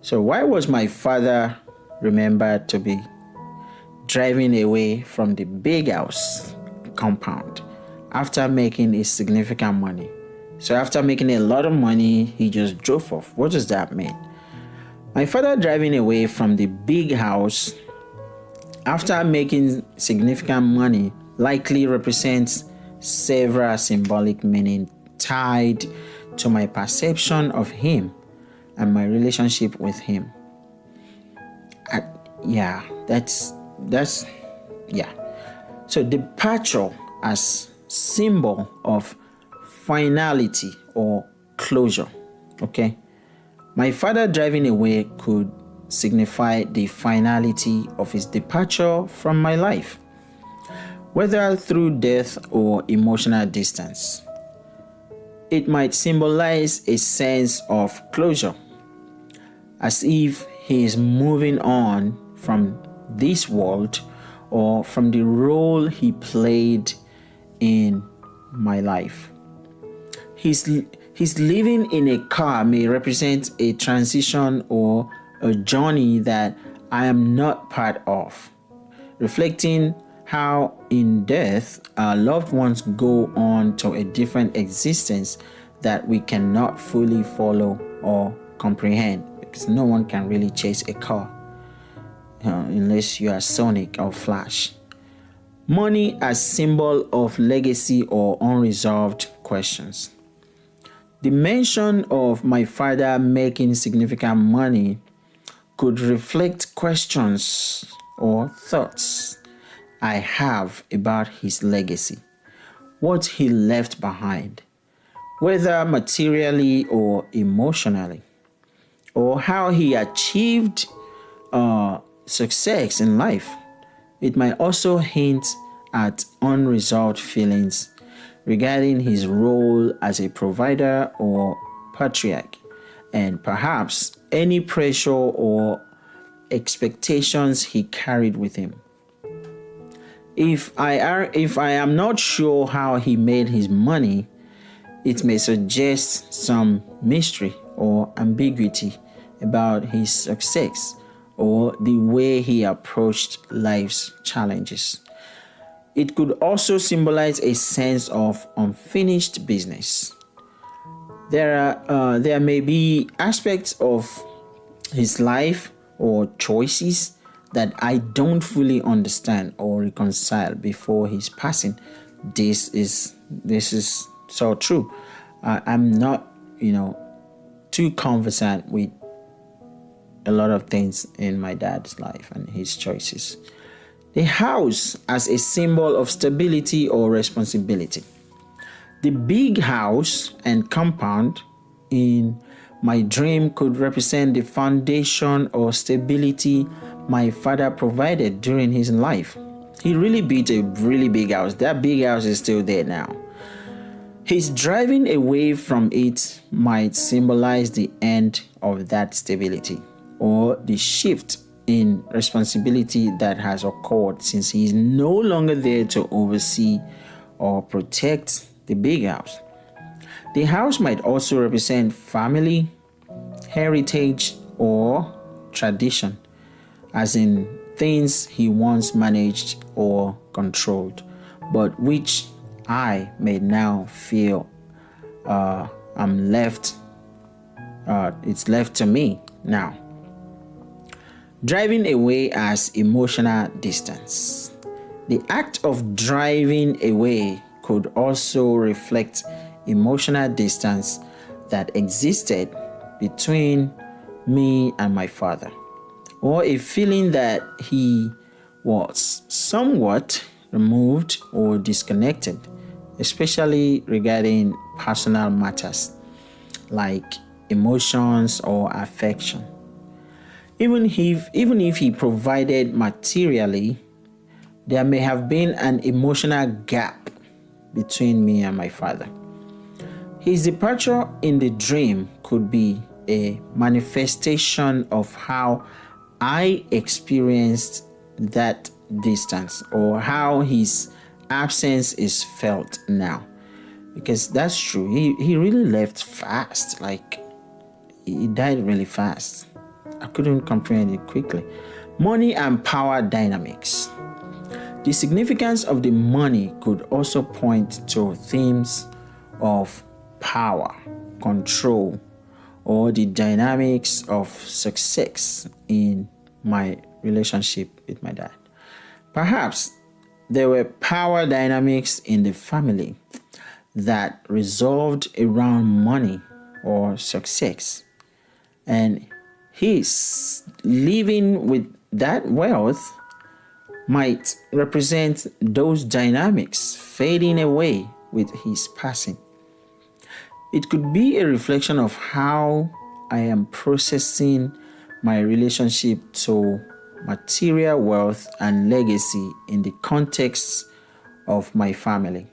So, why was my father remembered to be driving away from the big house compound after making a significant money? So, after making a lot of money, he just drove off. What does that mean? My father driving away from the big house after making significant money likely represents several symbolic meaning tied to my perception of him and my relationship with him. So departure as symbol of finality or closure. Okay. My father driving away could signify the finality of his departure from my life, whether through death or emotional distance. It might symbolize a sense of closure, as if he is moving on from this world or from the role he played in my life. His living in a car may represent a transition or a journey that I am not part of, reflecting how in death our loved ones go on to a different existence that we cannot fully follow or comprehend, because no one can really chase a car unless you are Sonic or Flash. Money as symbol of legacy or unresolved questions. The mention of my father making significant money could reflect questions or thoughts I have about his legacy, what he left behind, whether materially or emotionally, or how he achieved success in life. It might also hint at unresolved feelings regarding his role as a provider or patriarch, and perhaps any pressure or expectations he carried with him. If I am not sure how he made his money, it may suggest some mystery or ambiguity about his success or the way he approached life's challenges. It could also symbolize a sense of unfinished business. There may be aspects of his life or choices that I don't fully understand or reconcile before his passing. This is so true. I'm not, too conversant with a lot of things in my dad's life and his choices. The house as a symbol of stability or responsibility. The big house and compound in my dream could represent the foundation or stability my father provided during his life. He really built a really big house. That big house is still there now. His driving away from it might symbolize the end of that stability or the shift in responsibility that has occurred since he is no longer there to oversee or protect the big house. The house might also represent family, heritage, or tradition, as in things he once managed or controlled, but which I may now feel it's left to me now. Driving away as emotional distance. The act of driving away could also reflect emotional distance that existed between me and my father, or a feeling that he was somewhat removed or disconnected, especially regarding personal matters like emotions or affection. Even if he provided materially, there may have been an emotional gap between me and my father. His departure in the dream could be a manifestation of how I experienced that distance, or how his absence is felt now. Because that's true. He really left fast. Like, he died really fast. I couldn't comprehend it quickly. Money and power dynamics. The significance of the money could also point to themes of power, control, or the dynamics of success in my relationship with my dad. Perhaps there were power dynamics in the family that resolved around money or success, and his living with that wealth might represent those dynamics fading away with his passing. It could be a reflection of how I am processing my relationship to material wealth and legacy in the context of my family.